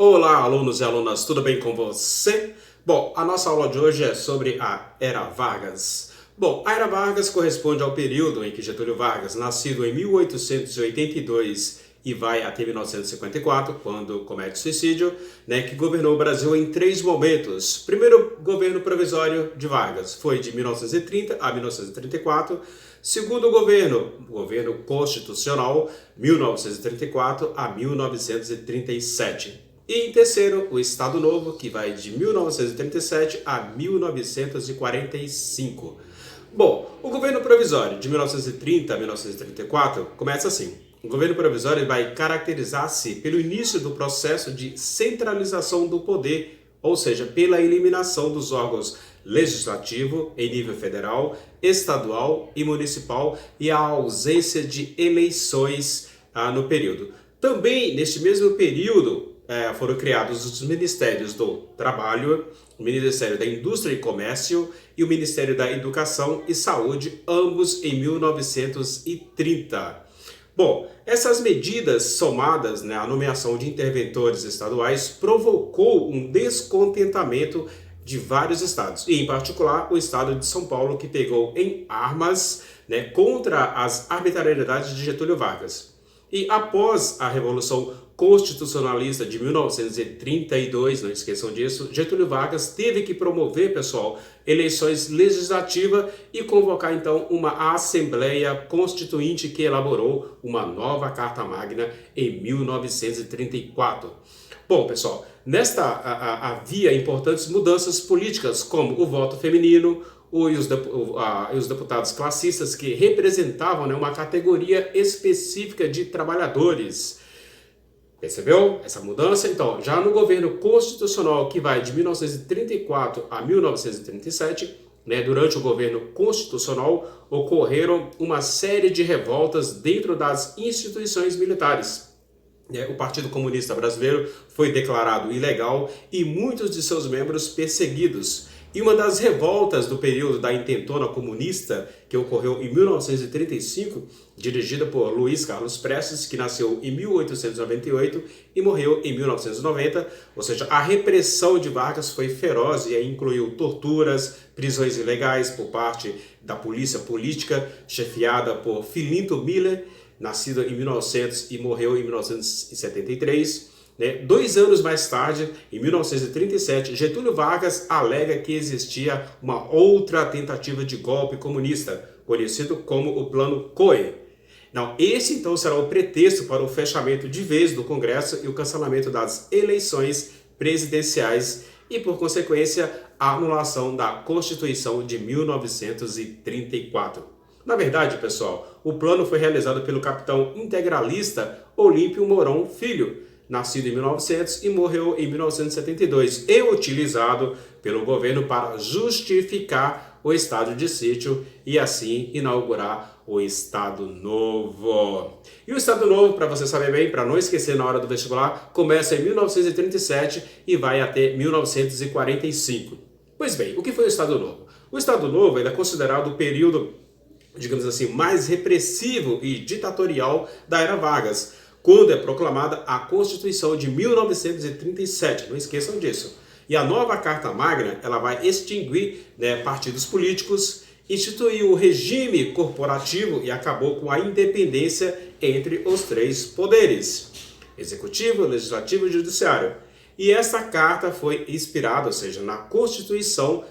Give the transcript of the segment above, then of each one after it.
Olá, alunos e alunas, tudo bem com você? Bom, a nossa aula de hoje é sobre a Era Vargas. Bom, a Era Vargas corresponde ao período em que Getúlio Vargas, nascido em 1882 e vai até 1954, quando comete suicídio, que governou o Brasil em três momentos. Primeiro governo provisório de Vargas foi de 1930 a 1934. Segundo governo constitucional, 1934 a 1937. E em terceiro, o Estado Novo, que vai de 1937 a 1945. Bom, o governo provisório de 1930 a 1934 começa assim. O governo provisório vai caracterizar-se pelo início do processo de centralização do poder, ou seja, pela eliminação dos órgãos legislativo em nível federal, estadual e municipal e a ausência de eleições no período. Também, neste mesmo período, foram criados os Ministérios do Trabalho, o Ministério da Indústria e Comércio e o Ministério da Educação e Saúde, ambos em 1930. Bom, essas medidas somadas à nomeação de interventores estaduais provocou um descontentamento de vários estados, e em particular o estado de São Paulo, que pegou em armas contra as arbitrariedades de Getúlio Vargas. E após a Revolução Constitucionalista de 1932, não esqueçam disso, Getúlio Vargas teve que promover, pessoal, eleições legislativas e convocar então uma Assembleia Constituinte que elaborou uma nova Carta Magna em 1934. Bom, pessoal, havia importantes mudanças políticas, como o voto feminino, os deputados classistas que representavam uma categoria específica de trabalhadores. Percebeu essa mudança? Então, já no governo constitucional, que vai de 1934 a 1937, durante o governo constitucional, ocorreram uma série de revoltas dentro das instituições militares. O Partido Comunista Brasileiro foi declarado ilegal e muitos de seus membros perseguidos. E uma das revoltas do período da intentona comunista, que ocorreu em 1935, dirigida por Luiz Carlos Prestes, que nasceu em 1898 e morreu em 1990, ou seja, a repressão de Vargas foi feroz e incluiu torturas, prisões ilegais por parte da polícia política, chefiada por Filinto Miller, nascido em 1900 e morreu em 1973. 2 anos mais tarde, em 1937, Getúlio Vargas alega que existia uma outra tentativa de golpe comunista, conhecido como o Plano Cohen. Esse então será o pretexto para o fechamento de vez do Congresso e o cancelamento das eleições presidenciais e, por consequência, a anulação da Constituição de 1934. Na verdade, pessoal, o plano foi realizado pelo capitão integralista Olímpio Mourão Filho, nascido em 1900 e morreu em 1972, e utilizado pelo governo para justificar o estado de sítio e assim inaugurar o Estado Novo. E o Estado Novo, para você saber bem, para não esquecer na hora do vestibular, começa em 1937 e vai até 1945. Pois bem, o que foi o Estado Novo? O Estado Novo é considerado o período, digamos assim, mais repressivo e ditatorial da Era Vargas, quando é proclamada a Constituição de 1937, não esqueçam disso. E a nova Carta Magna, ela vai extinguir partidos políticos, instituir o regime corporativo e acabou com a independência entre os três poderes, executivo, legislativo e judiciário. E essa carta foi inspirada, ou seja, na Constituição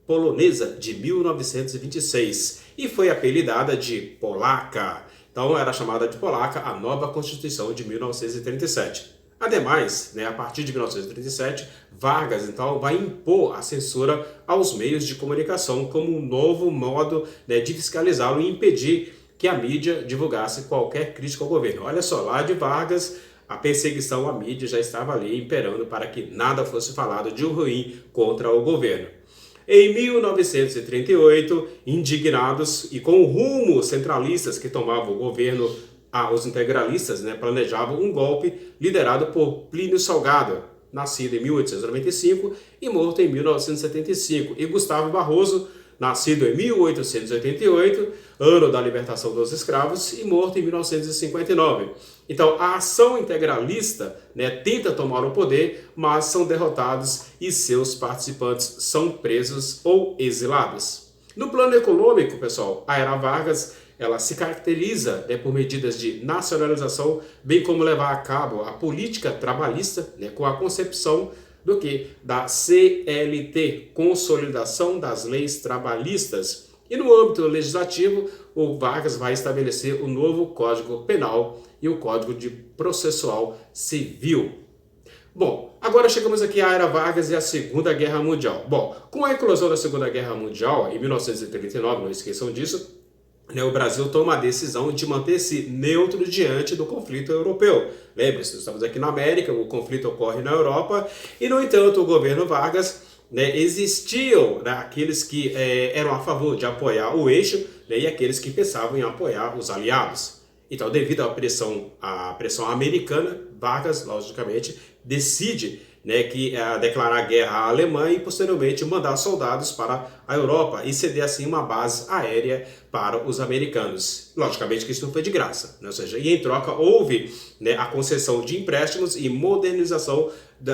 polonesa de 1926 e foi apelidada de Polaca. Então era chamada de Polaca a nova Constituição de 1937. Ademais, a partir de 1937, Vargas então vai impor a censura aos meios de comunicação como um novo modo de fiscalizá-lo e impedir que a mídia divulgasse qualquer crítica ao governo. Olha só, lá de Vargas, a perseguição à mídia já estava ali imperando para que nada fosse falado de ruim contra o governo. Em 1938, indignados e com o rumo centralistas que tomava o governo, os integralistas planejavam um golpe liderado por Plínio Salgado, nascido em 1895 e morto em 1975, e Gustavo Barroso, nascido em 1888, ano da libertação dos escravos, e morto em 1959. Então, a ação integralista, né, tenta tomar o poder, mas são derrotados e seus participantes são presos ou exilados. No plano econômico, pessoal, a Era Vargas ela se caracteriza, né, por medidas de nacionalização, bem como levar a cabo a política trabalhista, né, com a concepção do que? Da CLT, Consolidação das Leis Trabalhistas. E no âmbito legislativo, o Vargas vai estabelecer o novo Código Penal e o Código de Processual Civil. Bom, agora chegamos aqui à Era Vargas e à Segunda Guerra Mundial. Bom, com a eclosão da Segunda Guerra Mundial, em 1939, não esqueçam disso, o Brasil toma a decisão de manter-se neutro diante do conflito europeu. Lembre-se, estamos aqui na América, o conflito ocorre na Europa, e no entanto o governo Vargas, né, existiam, né, aqueles que eram a favor de apoiar o eixo, né, e aqueles que pensavam em apoiar os aliados. Então, devido à pressão americana, Vargas, logicamente, decide, né, declarar guerra à Alemanha e posteriormente mandar soldados para a Europa e ceder assim uma base aérea para os americanos. Logicamente que isso não foi de graça, né? Ou seja, e em troca houve, né, a concessão de empréstimos e modernização do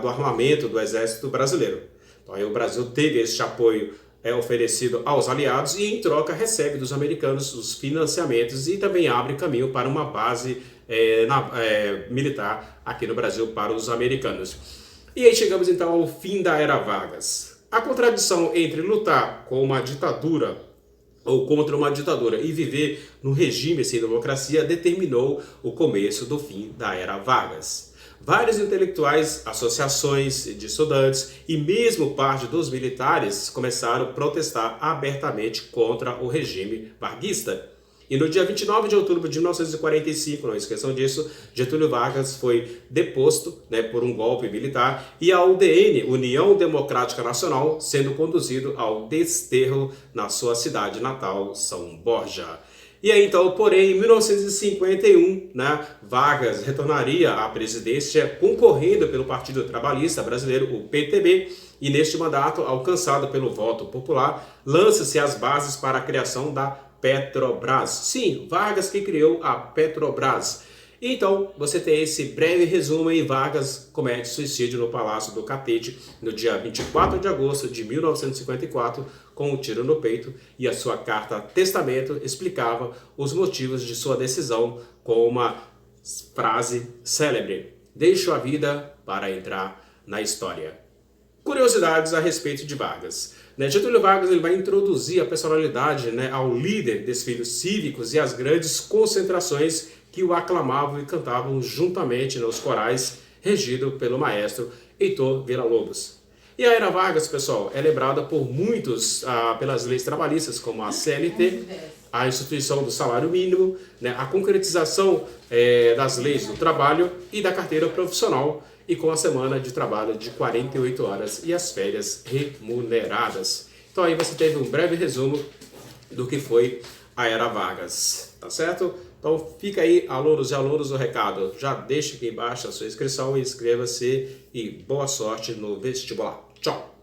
armamento do exército brasileiro. Então aí o Brasil teve esse apoio oferecido aos aliados e em troca recebe dos americanos os financiamentos e também abre caminho para uma base militar aqui no Brasil para os americanos. E aí chegamos então ao fim da Era Vargas. A contradição entre lutar com uma ditadura ou contra uma ditadura e viver num regime sem democracia determinou o começo do fim da Era Vargas. Vários intelectuais, associações de estudantes e mesmo parte dos militares começaram a protestar abertamente contra o regime varguista. E no dia 29 de outubro de 1945, não esqueçam disso, Getúlio Vargas foi deposto, né, por um golpe militar e a UDN, União Democrática Nacional, sendo conduzido ao desterro na sua cidade natal, São Borja. E aí então, porém, em 1951, né, Vargas retornaria à presidência concorrendo pelo Partido Trabalhista Brasileiro, o PTB, e neste mandato, alcançado pelo voto popular, lança-se as bases para a criação da Petrobras. Sim, Vargas que criou a Petrobras. Então, você tem esse breve resumo e Vargas comete suicídio no Palácio do Catete no dia 24 de agosto de 1954 com um tiro no peito e a sua carta testamento explicava os motivos de sua decisão com uma frase célebre: deixo a vida para entrar na história. Curiosidades a respeito de Vargas. Getúlio Vargas ele vai introduzir a personalidade, né, ao líder desfiles cívicos e as grandes concentrações que o aclamavam e cantavam juntamente nos corais, regido pelo maestro Heitor Villa-Lobos. E a Era Vargas, pessoal, é lembrada por muitos pelas leis trabalhistas, como a CLT, a instituição do salário mínimo, né, a concretização das leis do trabalho e da carteira profissional, e com a semana de trabalho de 48 horas e as férias remuneradas. Então aí você teve um breve resumo do que foi a Era Vargas, tá certo? Então fica aí, alunos e alunos, o recado. Já deixa aqui embaixo a sua inscrição e inscreva-se e boa sorte no vestibular. Tchau!